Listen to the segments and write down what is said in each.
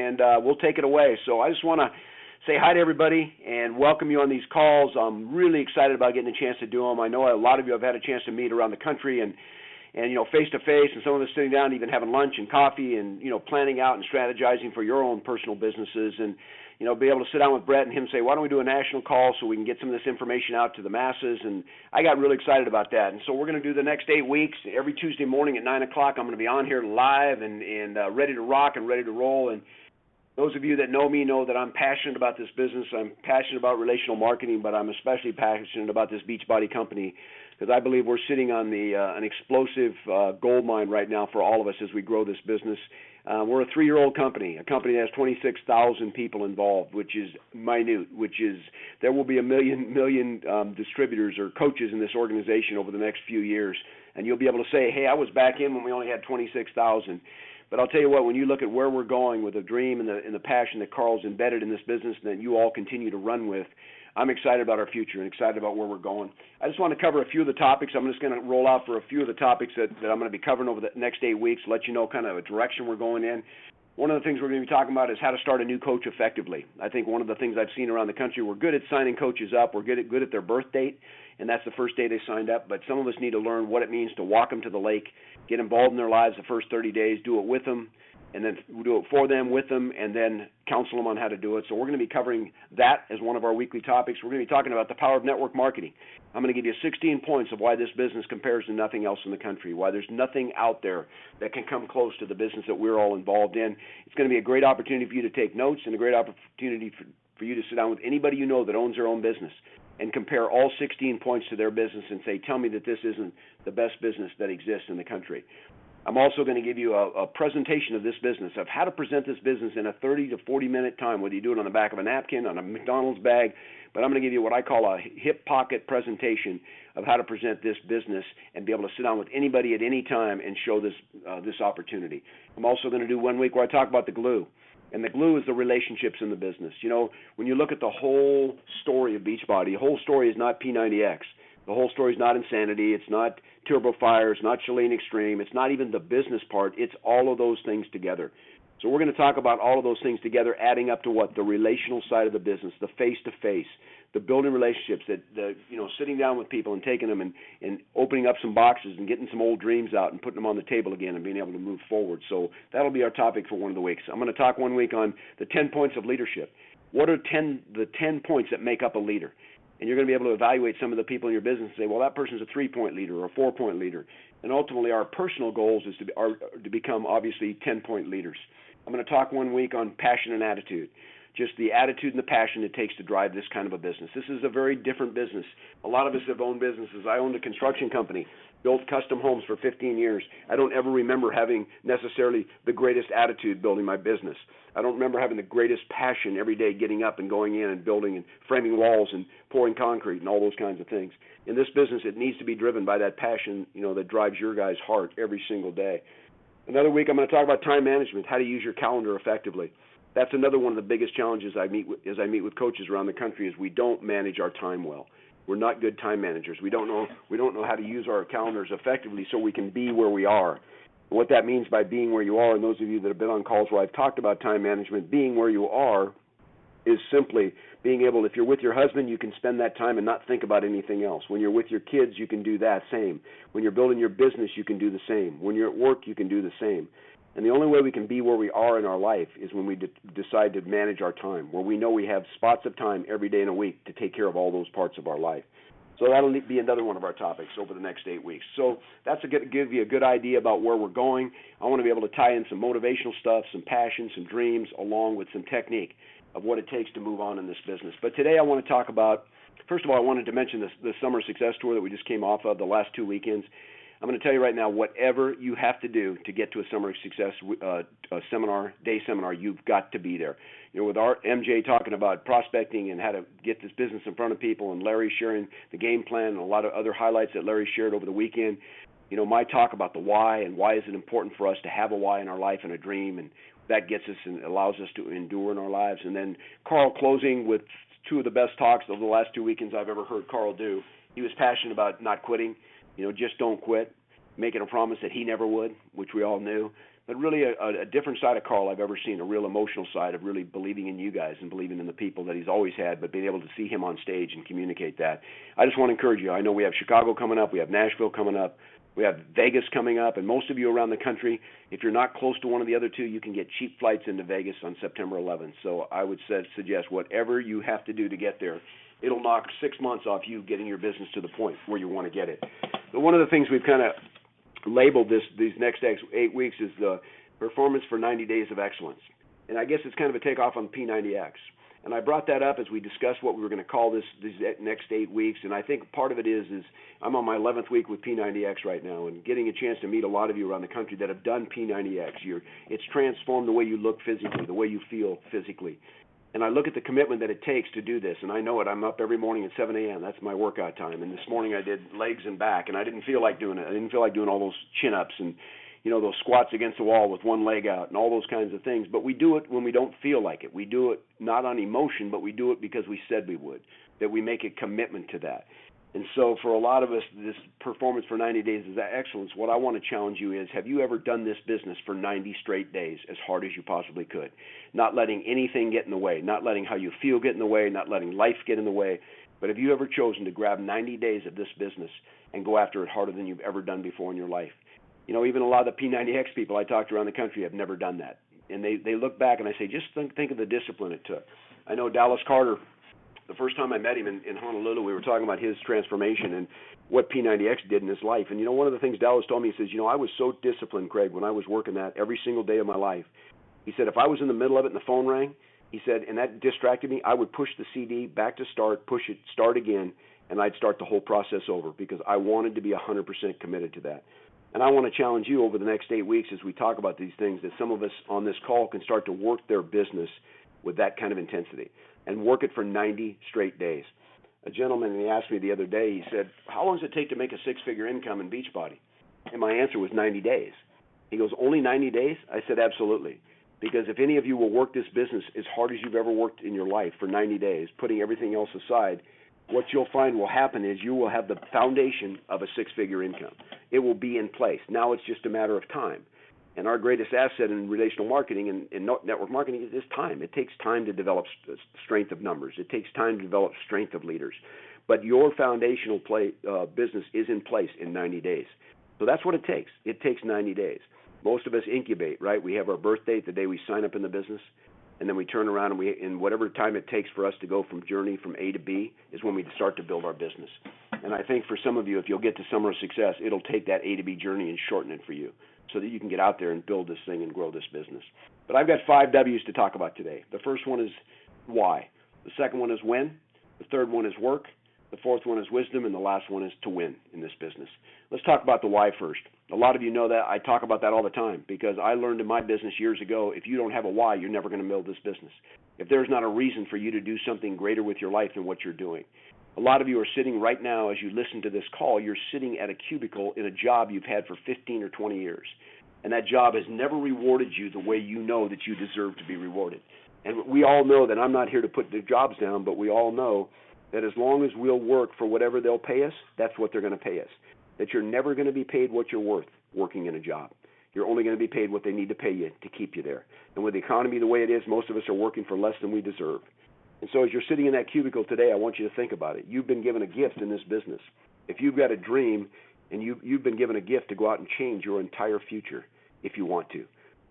and we'll take it away. So I just want to say hi to everybody and welcome you on these calls. I'm really excited about getting a chance to do them. I know a lot of you have had a chance to meet around the country and face to face, and some of us sitting down, even having lunch and coffee, and planning out and strategizing for your own personal businesses, and be able to sit down with Brett and him say, why don't we do a national call so we can get some of this information out to the masses? And I got really excited about that. And so we're going to do the next 8 weeks. Every Tuesday morning at 9 o'clock, I'm going to be on here live and ready to rock and ready to roll. And those of you that know me know that I'm passionate about this business. I'm passionate about relational marketing, but I'm especially passionate about this Beachbody company because I believe we're sitting on an explosive gold mine right now for all of us as we grow this business. We're a 3-year-old company, a company that has 26,000 people involved, which is minute, there will be a million distributors or coaches in this organization over the next few years. And you'll be able to say, hey, I was back in when we only had 26,000. But I'll tell you what, when you look at where we're going with the dream and the passion that Carl's embedded in this business and that you all continue to run with, I'm excited about our future and excited about where we're going. I just want to cover a few of the topics. I'm just going to roll out for a few of the topics that I'm going to be covering over the next 8 weeks, let you know kind of a direction we're going in. One of the things we're going to be talking about is how to start a new coach effectively. I think one of the things I've seen around the country, we're good at signing coaches up. We're good at their birth date, and that's the first day they signed up. But some of us need to learn what it means to walk them to the lake, get involved in their lives the first 30 days, do it with them, and then we'll do it for them, with them, and then counsel them on how to do it. So we're going to be covering that as one of our weekly topics. We're going to be talking about the power of network marketing. I'm going to give you 16 points of why this business compares to nothing else in the country, why there's nothing out there that can come close to the business that we're all involved in. It's going to be a great opportunity for you to take notes and a great opportunity for you to sit down with anybody you know that owns their own business and compare all 16 points to their business and say, tell me that this isn't the best business that exists in the country. I'm also going to give you a presentation of this business, of how to present this business in a 30 to 40-minute time, whether you do it on the back of a napkin, on a McDonald's bag, but I'm going to give you what I call a hip pocket presentation of how to present this business and be able to sit down with anybody at any time and show this opportunity. I'm also going to do 1 week where I talk about the glue, and the glue is the relationships in the business. When you look at the whole story of Beachbody, the whole story is not P90X. The whole story is not Insanity. It's not Turbo Fire. It's not Chalene Extreme. It's not even the business part. It's all of those things together. So we're going to talk about all of those things together, adding up to what? The relational side of the business, the face-to-face, the building relationships, sitting down with people and taking them and opening up some boxes and getting some old dreams out and putting them on the table again and being able to move forward. So that'll be our topic for one of the weeks. I'm going to talk 1 week on the 10 points of leadership. What are the 10 points that make up a leader? And you're going to be able to evaluate some of the people in your business and say, well, that person's a 3-point leader or a 4-point leader. And ultimately, our personal goals is to become, obviously, 10-point leaders. I'm going to talk 1 week on passion and attitude, just the attitude and the passion it takes to drive this kind of a business. This is a very different business. A lot of us have owned businesses. I owned a construction company, built custom homes for 15 years. I don't ever remember having necessarily the greatest attitude building my business. I don't remember having the greatest passion every day getting up and going in and building and framing walls and pouring concrete and all those kinds of things. In this business, it needs to be driven by that passion, that drives your guy's heart every single day. Another week, I'm going to talk about time management, how to use your calendar effectively. That's another one of the biggest challenges I meet with coaches around the country is we don't manage our time well. We're not good time managers. We don't know how to use our calendars effectively so we can be where we are. What that means by being where you are, and those of you that have been on calls where I've talked about time management, being where you are is simply being able, if you're with your husband, you can spend that time and not think about anything else. When you're with your kids, you can do that same. When you're building your business, you can do the same. When you're at work, you can do the same. And the only way we can be where we are in our life is when we decide to manage our time, where we know we have spots of time every day in a week to take care of all those parts of our life. So that'll be another one of our topics over the next 8 weeks. So that's to give you a good idea about where we're going. I want to be able to tie in some motivational stuff, some passion, some dreams, along with some technique of what it takes to move on in this business. But today I want to talk about, first of all, I wanted to mention the Summer Success Tour that we just came off of the last 2 weekends. I'm going to tell you right now, whatever you have to do to get to a Summer Success day seminar, you've got to be there. With our MJ talking about prospecting and how to get this business in front of people, and Larry sharing the game plan and a lot of other highlights that Larry shared over the weekend, my talk about the why and why is it important for us to have a why in our life and a dream, and that gets us and allows us to endure in our lives. And then Carl closing with 2 of the best talks of the last 2 weekends I've ever heard Carl do. He was passionate about not quitting. Just don't quit, making a promise that he never would, which we all knew. but really a different side of Carl I've ever seen, a real emotional side of really believing in you guys and believing in the people that he's always had, but being able to see him on stage and communicate that. I just want to encourage you. I know we have Chicago coming up, we have Nashville coming up, we have Vegas coming up, and most of you around the country, if you're not close to one of the other two, you can get cheap flights into Vegas on September 11th. So I would suggest whatever you have to do to get there, it'll knock 6 months off you getting your business to the point where you want to get it. But one of the things we've kind of labeled these next 8 weeks is the performance for 90 days of excellence. And I guess it's kind of a takeoff on P90X. And I brought that up as we discussed what we were going to call these next 8 weeks. And I think part of it is I'm on my 11th week with P90X right now, and getting a chance to meet a lot of you around the country that have done P90X. It's transformed the way you look physically, the way you feel physically. And I look at the commitment that it takes to do this, and I know it. I'm up every morning at 7 a.m. That's my workout time. And this morning I did legs and back, and I didn't feel like doing it. I didn't feel like doing all those chin-ups and those squats against the wall with one leg out and all those kinds of things. But we do it when we don't feel like it. We do it not on emotion, but we do it because we said we would, that we make a commitment to that. And so for a lot of us, this performance for 90 days is that excellence. What I want to challenge you is, have you ever done this business for 90 straight days as hard as you possibly could? Not letting anything get in the way, not letting how you feel get in the way, not letting life get in the way. But have you ever chosen to grab 90 days of this business and go after it harder than you've ever done before in your life? Even a lot of the P90X people I talked around the country have never done that. And they look back and I say, just think of the discipline it took. I know Dallas Carter, the first time I met him in Honolulu, we were talking about his transformation and what P90X did in his life. And one of the things Dallas told me, he says, I was so disciplined, Craig, when I was working that every single day of my life. He said, if I was in the middle of it and the phone rang, he said, and that distracted me, I would push the CD back to start, push it, start again, and I'd start the whole process over because I wanted to be 100% committed to that. And I want to challenge you over the next 8 weeks as we talk about these things, that some of us on this call can start to work their business with that kind of intensity and work it for 90 straight days. A gentleman, he asked me the other day, he said, how long does it take to make a six-figure income in Beachbody? And my answer was 90 days. He goes, only 90 days? I said, absolutely. Because if any of you will work this business as hard as you've ever worked in your life for 90 days, putting everything else aside, what you'll find will happen is you will have the foundation of a six-figure income. It will be in place. Now it's just a matter of time. And our greatest asset in relational marketing and network marketing is time. It takes time to develop strength of numbers. It takes time to develop strength of leaders. But your foundational business is in place in 90 days. So that's what it takes. It takes 90 days. Most of us incubate, right? We have our birth date the day we sign up in the business. And then we turn around and in whatever time it takes for us to go from A to B is when we start to build our business. And I think for some of you, if you'll get to Summer of Success, it'll take that A to B journey and shorten it for you so that you can get out there and build this thing and grow this business. But I've got 5 W's to talk about today. The first one is why. The second one is when. The third one is work. The fourth one is wisdom. And the last one is to win in this business. Let's talk about the why first. A lot of you know that. I talk about that all the time because I learned in my business years ago, if you don't have a why, you're never going to build this business. If there's not a reason for you to do something greater with your life than what you're doing. A lot of you are sitting right now as you listen to this call, you're sitting at a cubicle in a job you've had for 15 or 20 years. And that job has never rewarded you the way you know that you deserve to be rewarded. And we all know that I'm not here to put the jobs down, but we all know that as long as we'll work for whatever they'll pay us, that's what they're going to pay us. That you're never going to be paid what you're worth working in a job. You're only going to be paid what they need to pay you to keep you there. And with the economy the way it is, most of us are working for less than we deserve. And so as you're sitting in that cubicle today, I want you to think about it. You've been given a gift in this business. If you've got a dream and you've been given a gift to go out and change your entire future if you want to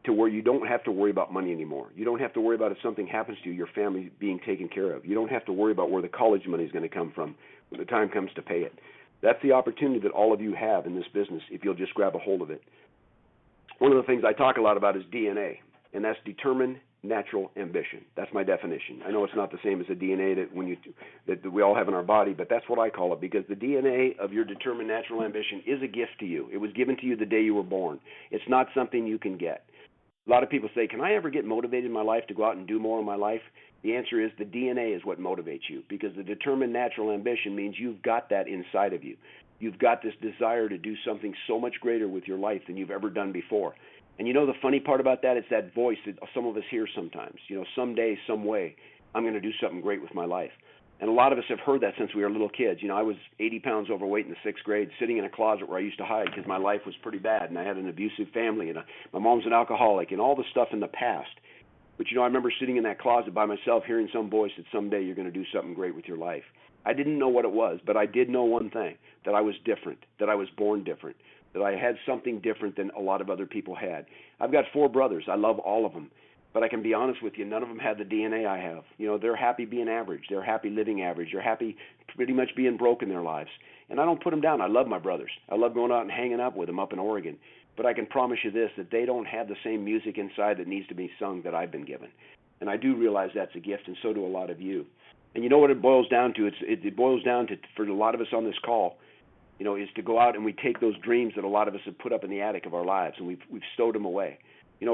where you don't have to worry about money anymore. You don't have to worry about if something happens to you, your family being taken care of. You don't have to worry about where the college money is going to come from when the time comes to pay it. That's the opportunity that all of you have in this business if you'll just grab a hold of it. One of the things I talk a lot about is DNA, and that's determined natural ambition. That's my definition. I know it's not the same as the DNA that we all have in our body, but that's what I call it because the DNA of your determined natural ambition is a gift to you. It was given to you the day you were born. It's not something you can get. A lot of people say, can I ever get motivated in my life to go out and do more in my life? The answer is the DNA is what motivates you because the determined natural ambition means you've got that inside of you. You've got this desire to do something so much greater with your life than you've ever done before. And the funny part about that is that voice that some of us hear sometimes. Someday, some way, I'm going to do something great with my life. And a lot of us have heard that since we were little kids. I was 80 pounds overweight in the sixth grade, sitting in a closet where I used to hide because my life was pretty bad, and I had an abusive family, and my mom's an alcoholic, and all the stuff in the past. But, I remember sitting in that closet by myself, hearing some voice that someday you're going to do something great with your life. I didn't know what it was, but I did know one thing, that I was different, that I was born different, that I had something different than a lot of other people had. I've got 4 brothers. I love all of them. But I can be honest with you, none of them had the DNA I have. They're happy being average. They're happy living average. They're happy pretty much being broke in their lives. And I don't put them down. I love my brothers. I love going out and hanging out with them up in Oregon. But I can promise you this, that they don't have the same music inside that needs to be sung that I've been given. And I do realize that's a gift, and so do a lot of you. And you know what it boils down to? It boils down to, for a lot of us on this call, is to go out and we take those dreams that a lot of us have put up in the attic of our lives, and we've stowed them away.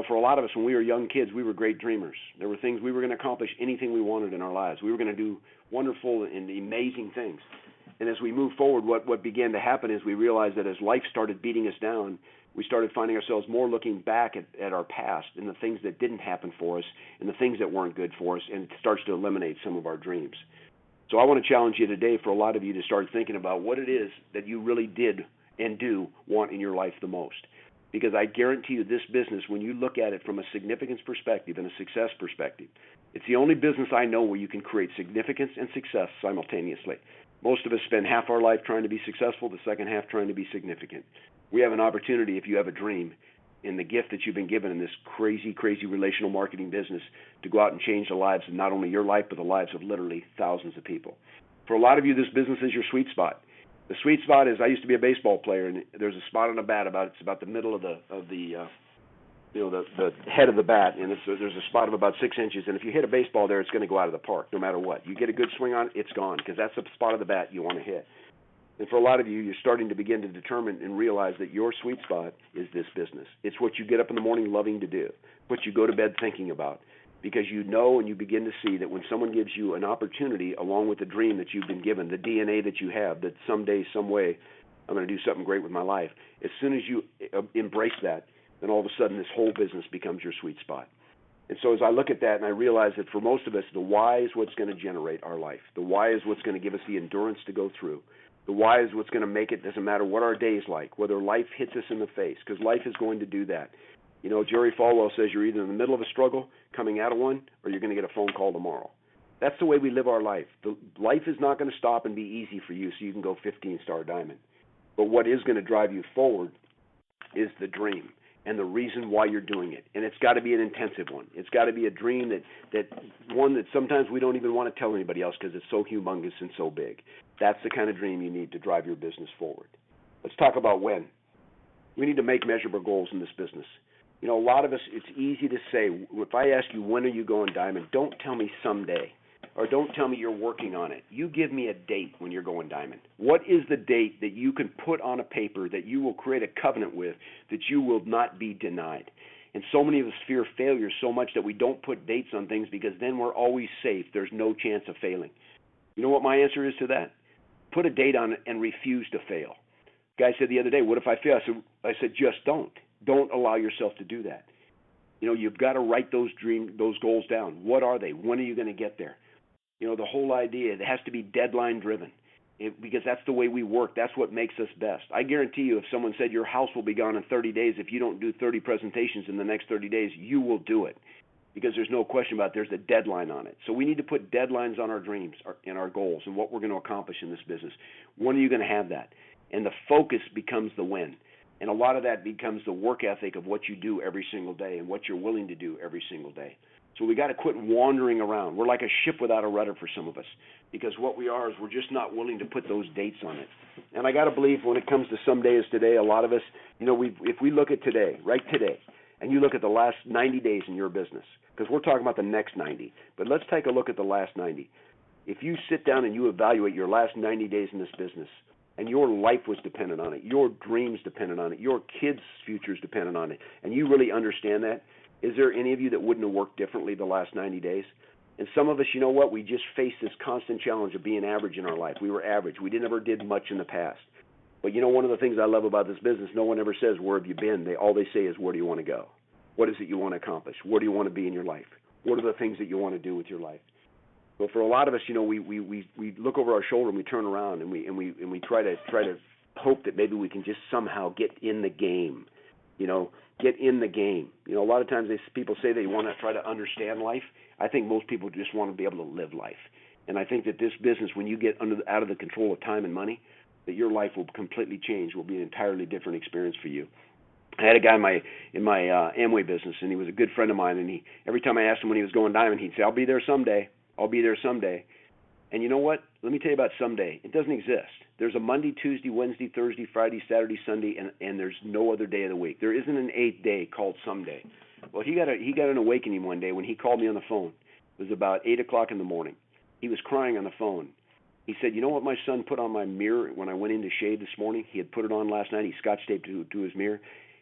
For a lot of us, when we were young kids, we were great dreamers. There were things we were going to accomplish, anything we wanted in our lives. We were going to do wonderful and amazing things. And as we moved forward, what began to happen is we realized that as life started beating us down, we started finding ourselves more looking back at our past and the things that didn't happen for us and the things that weren't good for us, and it starts to eliminate some of our dreams. So I want to challenge you today, for a lot of you, to start thinking about what it is that you really did and do want in your life the most. Because I guarantee you, this business, when you look at it from a significance perspective and a success perspective, it's the only business I know where you can create significance and success simultaneously. Most of us spend half our life trying to be successful, the second half trying to be significant. We have an opportunity, if you have a dream, in the gift that you've been given in this crazy, crazy relational marketing business, to go out and change the lives of not only your life, but the lives of literally thousands of people. For a lot of you, this business is your sweet spot. The sweet spot is, I used to be a baseball player, and there's a spot on the bat it's about the middle of the head of the bat, and there's a spot of about 6 inches, and if you hit a baseball there, it's going to go out of the park no matter what. You get a good swing on it, it's gone, because that's the spot of the bat you want to hit. And for a lot of you, you're starting to begin to determine and realize that your sweet spot is this business. It's what you get up in the morning loving to do, what you go to bed thinking about, because you know and you begin to see that when someone gives you an opportunity along with the dream that you've been given, the DNA that you have, that someday, some way, I'm going to do something great with my life, as soon as you embrace that, then all of a sudden this whole business becomes your sweet spot. And so as I look at that and I realize that for most of us, the why is what's going to generate our life. The why is what's going to give us the endurance to go through. The why is what's going to make it, doesn't matter what our day is like, whether life hits us in the face, because life is going to do that. Jerry Falwell says you're either in the middle of a struggle, coming out of one, or you're going to get a phone call tomorrow. That's the way we live our life. Life is not going to stop and be easy for you so you can go 15-star diamond. But what is going to drive you forward is the dream and the reason why you're doing it. And it's got to be an intensive one. It's got to be a dream that sometimes we don't even want to tell anybody else because it's so humongous and so big. That's the kind of dream you need to drive your business forward. Let's talk about when. We need to make measurable goals in this business. A lot of us, it's easy to say, if I ask you, when are you going diamond, don't tell me someday, or don't tell me you're working on it. You give me a date when you're going diamond. What is the date that you can put on a paper that you will create a covenant with that you will not be denied? And so many of us fear failure so much that we don't put dates on things, because then we're always safe. There's no chance of failing. You know what my answer is to that? Put a date on it and refuse to fail. Guy said the other day, what if I fail? I said, just don't. Don't allow yourself to do that. You've got to write those goals down. What are they? When are you going to get there? The whole idea, it has to be deadline driven, because that's the way we work. That's what makes us best. I guarantee you, if someone said your house will be gone in 30 days, if you don't do 30 presentations in the next 30 days, you will do it, because there's no question about it. There's a deadline on it. So we need to put deadlines on our dreams and our goals and what we're going to accomplish in this business. When are you going to have that? And the focus becomes the when. And a lot of that becomes the work ethic of what you do every single day and what you're willing to do every single day. So we got to quit wandering around. We're like a ship without a rudder for some of us, because what we are is we're just not willing to put those dates on it. And I got to believe when it comes to some days today, a lot of us, if we look at today, right today, and you look at the last 90 days in your business, because we're talking about the next 90, but let's take a look at the last 90. If you sit down and you evaluate your last 90 days in this business, and your life was dependent on it, your dreams dependent on it, your kids' futures dependent on it, and you really understand that, is there any of you that wouldn't have worked differently the last 90 days? And some of us, you know what, we just faced this constant challenge of being average in our life. We were average. We never did much in the past. But one of the things I love about this business, no one ever says, where have you been? All they say is, where do you want to go? What is it you want to accomplish? Where do you want to be in your life? What are the things that you want to do with your life? But for a lot of us, we look over our shoulder and we turn around and we try to hope that maybe we can just somehow get in the game. Get in the game. A lot of times people say they want to try to understand life. I think most people just want to be able to live life. And I think that this business, when you get out of the control of time and money, that your life will completely change, will be an entirely different experience for you. I had a guy in my Amway business, and he was a good friend of mine, and every time I asked him when he was going diamond, he'd say, I'll be there someday. I'll be there someday. And you know what? Let me tell you about someday. It doesn't exist. There's a Monday, Tuesday, Wednesday, Thursday, Friday, Saturday, Sunday, and there's no other day of the week. There isn't an eighth day called someday. Well, he got an awakening one day when he called me on the phone. It was about 8 o'clock in the morning. He was crying on the phone. He said, you know what my son put on my mirror when I went in to shave this morning? He had put it on last night. He scotch taped it to his mirror.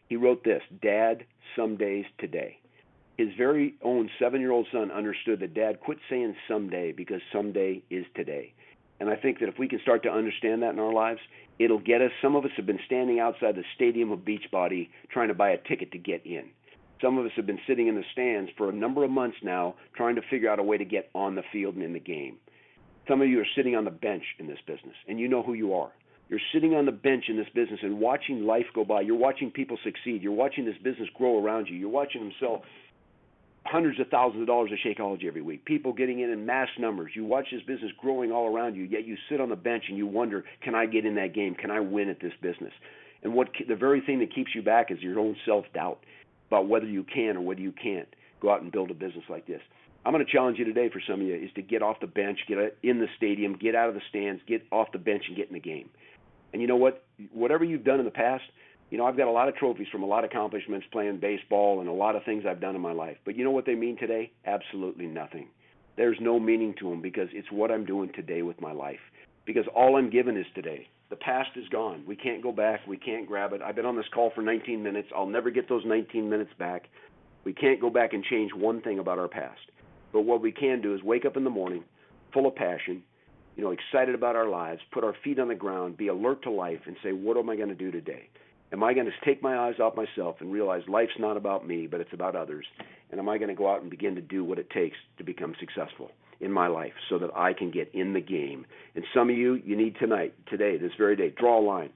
He wrote this, Dad, some days today. His very own 7-year-old son understood that Dad, quit saying someday because someday is today. And I think that if we can start to understand that in our lives, it'll get us. Some of us have been standing outside the stadium of Beachbody trying to buy a ticket to get in. Some of us have been sitting in the stands for a number of months now trying to figure out a way to get on the field and in the game. Some of you are sitting on the bench in this business, and you know who you are. You're sitting on the bench in this business and watching life go by. You're watching people succeed. You're watching this business grow around you. You're watching them sell hundreds of thousands of dollars of Shakeology every week, people getting in mass numbers. You watch this business growing all around you, yet you sit on the bench and you wonder, can I get in that game? Can I win at this business? And the very thing that keeps you back is your own self-doubt about whether you can or whether you can't go out and build a business like this. I'm going to challenge you today for some of you is to get off the bench, get in the stadium, get out of the stands, get off the bench and get in the game. And you know what? Whatever you've done in the past, I've got a lot of trophies from a lot of accomplishments playing baseball and a lot of things I've done in my life. But you know what they mean today? Absolutely nothing. There's no meaning to them because it's what I'm doing today with my life. Because all I'm given is today. The past is gone. We can't go back. We can't grab it. I've been on this call for 19 minutes. I'll never get those 19 minutes back. We can't go back and change one thing about our past. But what we can do is wake up in the morning full of passion, excited about our lives, put our feet on the ground, be alert to life, and say, what am I going to do today? Am I going to take my eyes off myself and realize life's not about me, but it's about others? And am I going to go out and begin to do what it takes to become successful in my life so that I can get in the game? And some of you need today, this very day, draw a line.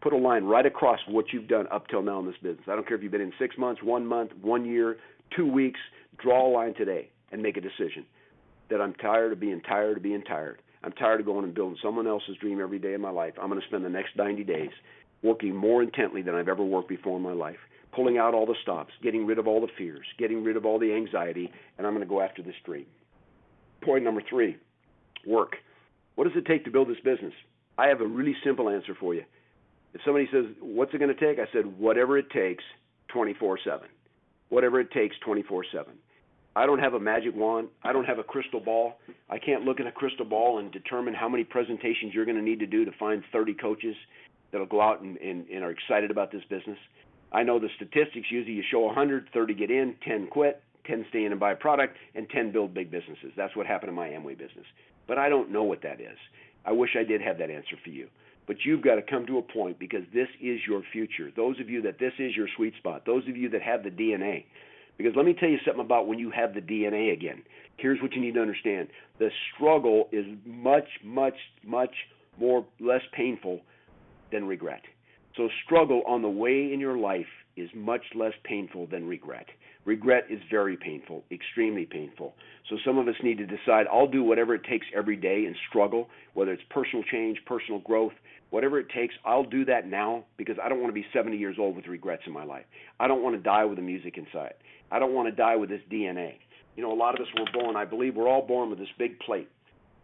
Put a line right across what you've done up till now in this business. I don't care if you've been in 6 months, 1 month, 1 year, 2 weeks. Draw a line today and make a decision that I'm tired of being tired of being tired. I'm tired of going and building someone else's dream every day of my life. I'm going to spend the next 90 days working more intently than I've ever worked before in my life, pulling out all the stops, getting rid of all the fears, getting rid of all the anxiety, and I'm going to go after this dream. Point number 3, work. What does it take to build this business? I have a really simple answer for you. If somebody says, what's it going to take? I said, whatever it takes, 24/7. Whatever it takes, 24/7. I don't have a magic wand. I don't have a crystal ball. I can't look at a crystal ball and determine how many presentations you're going to need to do to find 30 coaches that'll go out and are excited about this business. I know the statistics. Usually you show 100, 30 get in, 10 quit, 10 stay in and buy a product, and 10 build big businesses. That's what happened in my Amway business. But I don't know what that is. I wish I did have that answer for you. But you've got to come to a point because this is your future. Those of you that this is your sweet spot, those of you that have the DNA. Because let me tell you something about when you have the DNA again. Here's what you need to understand. The struggle is much, much, much less painful than regret. So struggle on the way in your life is much less painful than regret. Regret is very painful, extremely painful. So some of us need to decide, I'll do whatever it takes every day and struggle, whether it's personal change, personal growth, whatever it takes, I'll do that now because I don't want to be 70 years old with regrets in my life. I don't want to die with the music inside. I don't want to die with this DNA. A lot of us were born, I believe we're all born with this big plate,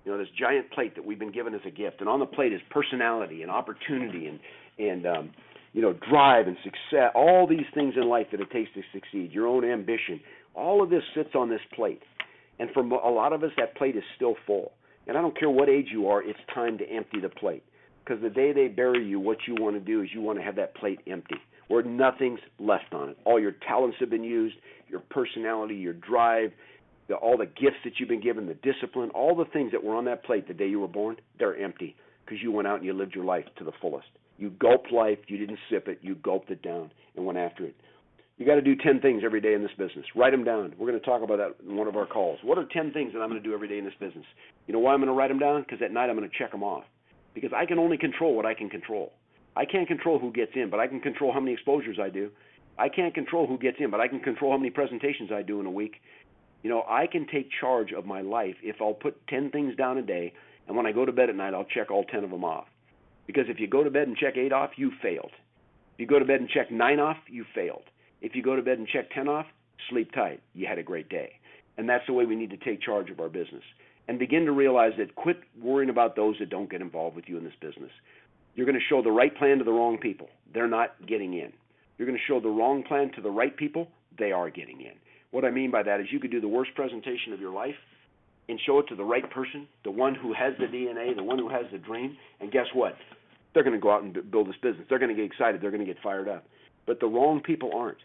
this giant plate that we've been given as a gift. And on the plate is personality and opportunity and drive and success, all these things in life that it takes to succeed, your own ambition. All of this sits on this plate. And for a lot of us, that plate is still full. And I don't care what age you are, it's time to empty the plate. Because the day they bury you, what you want to do is you want to have that plate empty, where nothing's left on it. All your talents have been used, your personality, your drive, all the gifts that you've been given, the discipline, all the things that were on that plate the day you were born, they're empty because you went out and you lived your life to the fullest. You gulped life, you didn't sip it, you gulped it down and went after it. You got to do 10 things every day in this business. Write them down. We're going to talk about that in one of our calls. What are 10 things that I'm going to do every day in this business? You know why I'm going to write them down? Because at night I'm going to check them off. Because I can only control what I can control. I can't control who gets in, but I can control how many exposures I do. I can't control who gets in, but I can control how many presentations I do in a week. You know, I can take charge of my life if I'll put 10 things down a day, and when I go to bed at night, I'll check all 10 of them off. Because if you go to bed and check 8 off, you failed. If you go to bed and check 9 off, you failed. If you go to bed and check 10 off, sleep tight. You had a great day. And that's the way we need to take charge of our business. And begin to realize that quit worrying about those that don't get involved with you in this business. You're going to show the right plan to the wrong people. They're not getting in. You're going to show the wrong plan to the right people. They are getting in. What I mean by that is you could do the worst presentation of your life and show it to the right person, the one who has the DNA, the one who has the dream, and guess what? They're going to go out and build this business. They're going to get excited. They're going to get fired up. But the wrong people aren't.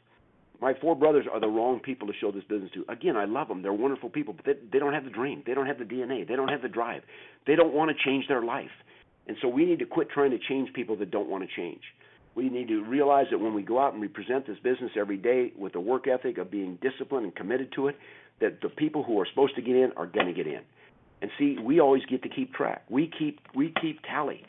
My 4 brothers are the wrong people to show this business to. Again, I love them. They're wonderful people, but they don't have the dream. They don't have the DNA. They don't have the drive. They don't want to change their life. And so we need to quit trying to change people that don't want to change. We need to realize that when we go out and we present this business every day with the work ethic of being disciplined and committed to it, that the people who are supposed to get in are going to get in. And see, we always get to keep track. We keep tally.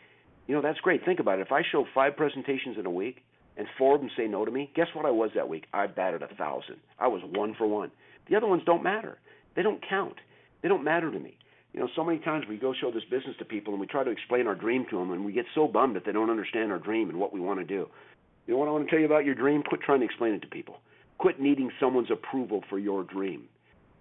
You know, that's great. Think about it. If I show 5 presentations in a week and 4 of them say no to me, guess what I was that week? I batted 1,000. I was 1 for 1. The other ones don't matter. They don't count. They don't matter to me. You know, so many times we go show this business to people and we try to explain our dream to them, and we get so bummed that they don't understand our dream and what we want to do. You know what I want to tell you about your dream? Quit trying to explain it to people. Quit needing someone's approval for your dream,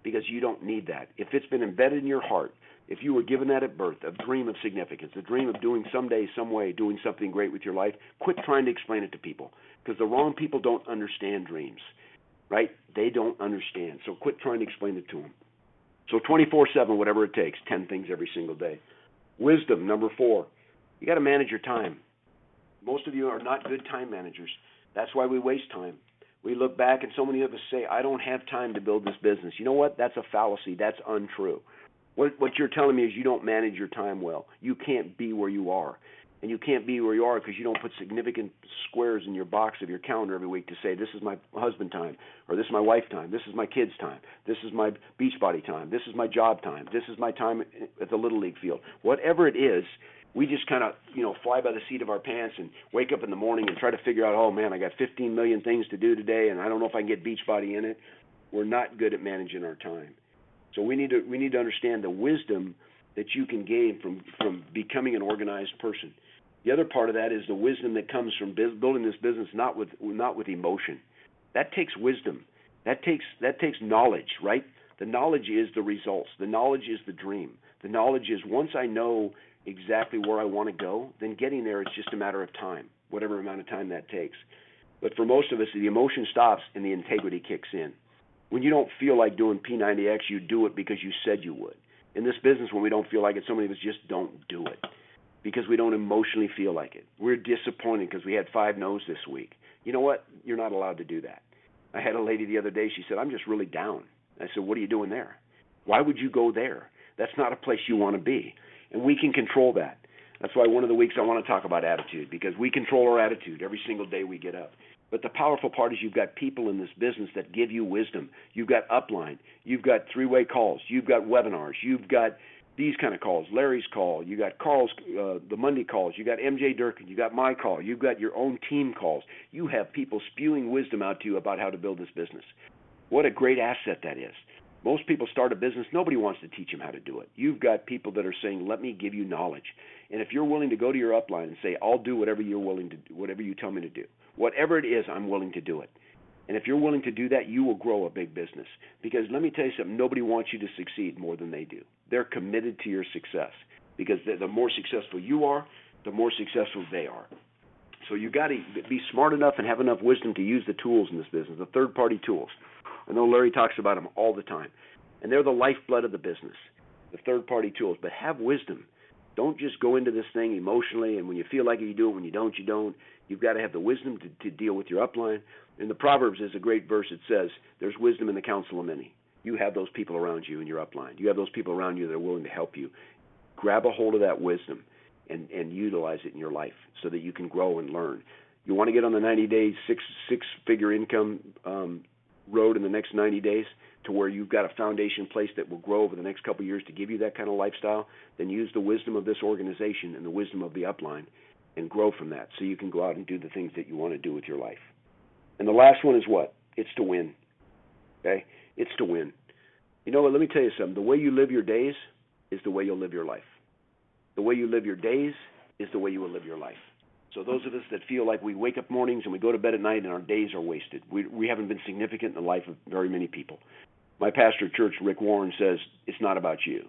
because you don't need that. If it's been embedded in your heart, if you were given that at birth, a dream of significance, a dream of doing someday, some way, doing something great with your life, quit trying to explain it to people, because the wrong people don't understand dreams, right? They don't understand. So quit trying to explain it to them. So 24/7, whatever it takes, 10 things every single day. Wisdom, number 4. You got to manage your time. Most of you are not good time managers. That's why we waste time. We look back and so many of us say, I don't have time to build this business. You know what? That's a fallacy. That's untrue. What you're telling me is you don't manage your time well. You can't be where you are. And you can't be where you are because you don't put significant squares in your box of your calendar every week to say, this is my husband time, or this is my wife time, this is my kids time, this is my beach body time, this is my job time, this is my time at the Little League field. Whatever it is, we just kind of, fly by the seat of our pants and wake up in the morning and try to figure out, oh man, I got 15 million things to do today and I don't know if I can get beach body in it. We're not good at managing our time. So we need to understand the wisdom that you can gain from becoming an organized person. The other part of that is the wisdom that comes from building this business not with emotion. That takes wisdom. That takes knowledge, right? The knowledge is the results. The knowledge is the dream. The knowledge is once I know exactly where I want to go, then getting there is just a matter of time, whatever amount of time that takes. But for most of us, the emotion stops and the integrity kicks in. When you don't feel like doing P90X, you do it because you said you would. In this business, when we don't feel like it, so many of us just don't do it because we don't emotionally feel like it. We're disappointed because we had 5 no's this week. You know what? You're not allowed to do that. I had a lady the other day, she said, I'm just really down. I said, what are you doing there? Why would you go there? That's not a place you want to be. And we can control that. That's why one of the weeks I want to talk about attitude, because we control our attitude every single day we get up. But the powerful part is you've got people in this business that give you wisdom. You've got upline. You've got 3-way calls. You've got webinars. You've got these kind of calls, Larry's call. You got Carl's, the Monday calls. You got MJ Durkin. You got my call. You've got your own team calls. You have people spewing wisdom out to you about how to build this business. What a great asset that is. Most people start a business, nobody wants to teach them how to do it. You've got people that are saying, let me give you knowledge. And if you're willing to go to your upline and say, I'll do whatever you're willing to do, whatever you tell me to do. Whatever it is, I'm willing to do it. And if you're willing to do that, you will grow a big business. Because let me tell you something, nobody wants you to succeed more than they do. They're committed to your success. Because the more successful you are, the more successful they are. So you got to be smart enough and have enough wisdom to use the tools in this business, the third-party tools. I know Larry talks about them all the time. And they're the lifeblood of the business, the third-party tools. But have wisdom. Don't just go into this thing emotionally, and when you feel like it, you do it. When you don't, you don't. You've got to have the wisdom to deal with your upline. In the Proverbs, there's a great verse that says, there's wisdom in the counsel of many. You have those people around you in your upline. You have those people around you that are willing to help you. Grab a hold of that wisdom and utilize it in your life so that you can grow and learn. You want to get on the 90-day six-figure income road in the next 90 days to where you've got a foundation in place that will grow over the next couple of years to give you that kind of lifestyle, then use the wisdom of this organization and the wisdom of the upline and grow from that so you can go out and do the things that you want to do with your life. And the last one is what? It's to win. Okay? It's to win. You know what? Let me tell you something. The way you live your days is the way you'll live your life. The way you live your days is the way you will live your life. So those of us that feel like we wake up mornings and we go to bed at night and our days are wasted, we haven't been significant in the life of very many people. My pastor at church, Rick Warren, says it's not about you.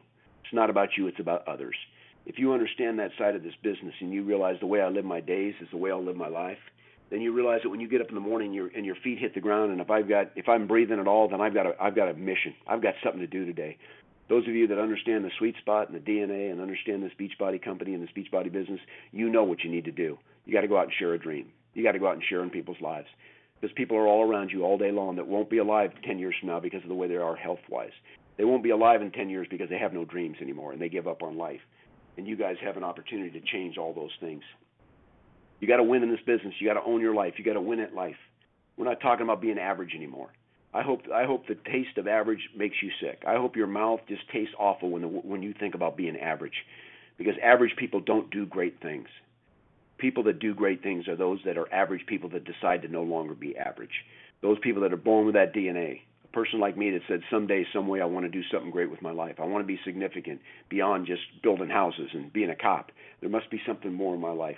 It's not about you. It's about others. If you understand that side of this business and you realize the way I live my days is the way I'll live my life, then you realize that when you get up in the morning and your feet hit the ground, and if I'm breathing at all, then I've got a mission. I've got something to do today. Those of you that understand the sweet spot and the DNA and understand this Beachbody company and this Beachbody business, you know what you need to do. You got to go out and share a dream. You got to go out and share in people's lives. Because people are all around you all day long that won't be alive 10 years from now because of the way they are health-wise. They won't be alive in 10 years because they have no dreams anymore and they give up on life. And you guys have an opportunity to change all those things. You got to win in this business. You got to own your life. You got to win at life. We're not talking about being average anymore. I hope the taste of average makes you sick. I hope your mouth just tastes awful when you think about being average, because average people don't do great things. People that do great things are those that are average people that decide to no longer be average. Those people that are born with that DNA. A person like me that said someday, some way I want to do something great with my life. I want to be significant beyond just building houses and being a cop. There must be something more in my life.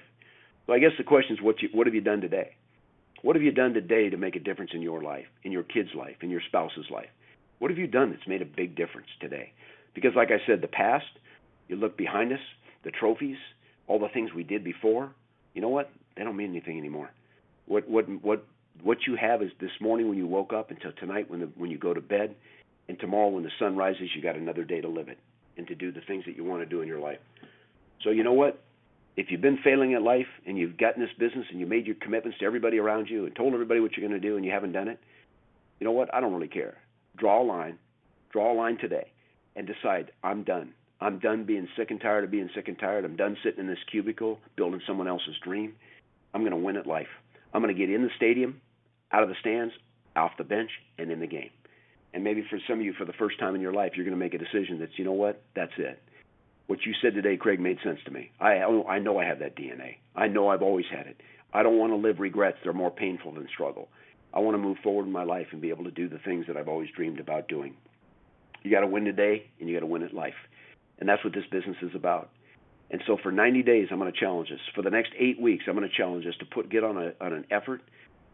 So I guess the question is, what have you done today? What have you done today to make a difference in your life, in your kid's life, in your spouse's life? What have you done that's made a big difference today? Because like I said, the past, you look behind us, the trophies, all the things we did before, you know what? They don't mean anything anymore. What you have is this morning when you woke up until tonight when you go to bed, and tomorrow when the sun rises, you got another day to live it and to do the things that you want to do in your life. So you know what? If you've been failing at life and you've gotten this business and you made your commitments to everybody around you and told everybody what you're going to do and you haven't done it, you know what? I don't really care. Draw a line today and decide, I'm done. I'm done being sick and tired of being sick and tired. I'm done sitting in this cubicle building someone else's dream. I'm going to win at life. I'm going to get in the stadium, out of the stands, off the bench, and in the game. And maybe for some of you, for the first time in your life, you're going to make a decision that's, you know what? That's it. What you said today, Craig, made sense to me. I know I have that DNA. I know I've always had it. I don't want to live regrets. They're more painful than struggle. I want to move forward in my life and be able to do the things that I've always dreamed about doing. You got to win today, and you got to win at life. And that's what this business is about. And so for 90 days, I'm going to challenge us. For the next 8 weeks, I'm going to challenge us to get on an effort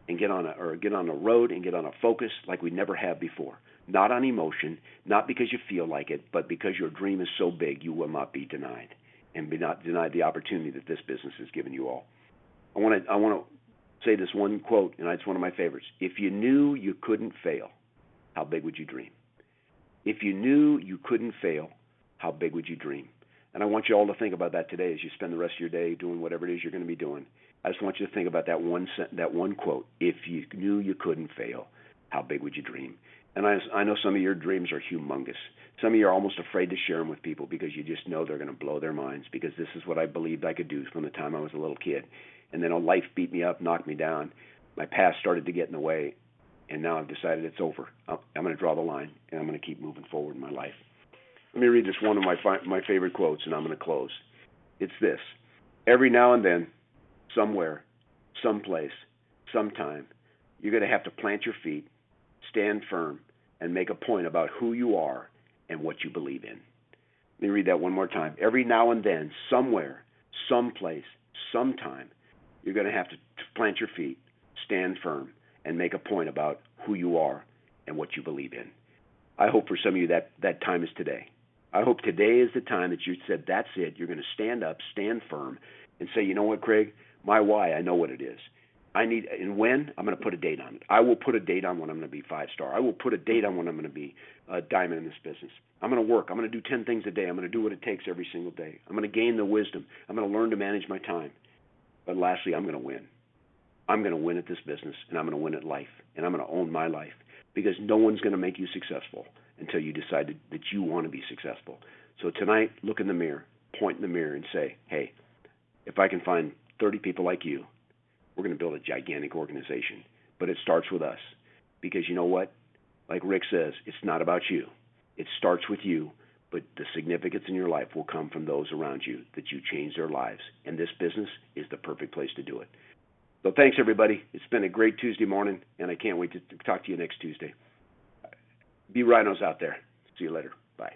and get on a road and get on a focus like we never have before. Not on emotion, not because you feel like it, but because your dream is so big you will not be denied and be not denied the opportunity that this business has given you all. I want to say this one quote, and it's one of my favorites. If you knew you couldn't fail, how big would you dream? If you knew you couldn't fail, how big would you dream? And I want you all to think about that today as you spend the rest of your day doing whatever it is you're going to be doing. I just want you to think about that one quote. If you knew you couldn't fail, how big would you dream? And I know some of your dreams are humongous. Some of you are almost afraid to share them with people because you just know they're going to blow their minds, because this is what I believed I could do from the time I was a little kid. And then life beat me up, knocked me down. My past started to get in the way, and now I've decided it's over. I'm going to draw the line, and I'm going to keep moving forward in my life. Let me read this one of my favorite quotes, and I'm going to close. It's this. Every now and then, somewhere, someplace, sometime, you're going to have to plant your feet, stand firm, and make a point about who you are and what you believe in. Let me read that one more time. Every now and then, somewhere, someplace, sometime, you're going to have to plant your feet, stand firm, and make a point about who you are and what you believe in. I hope for some of you that time is today. I hope today is the time that you said, that's it. You're going to stand up, stand firm, and say, you know what, Craig? My why, I know what it is. And when, I'm going to put a date on it. I will put a date on when I'm going to be 5-star. I will put a date on when I'm going to be a diamond in this business. I'm going to work. I'm going to do 10 things a day. I'm going to do what it takes every single day. I'm going to gain the wisdom. I'm going to learn to manage my time. But lastly, I'm going to win. I'm going to win at this business, and I'm going to win at life, and I'm going to own my life, because no one's going to make you successful until you decide that you want to be successful. So tonight, look in the mirror, point in the mirror, and say, hey, if I can find 30 people like you, we're going to build a gigantic organization. But it starts with us, because you know what? Like Rick says, it's not about you. It starts with you, but the significance in your life will come from those around you that you change their lives. And this business is the perfect place to do it. So thanks, everybody. It's been a great Tuesday morning, and I can't wait to talk to you next Tuesday. Be rhinos out there. See you later. Bye.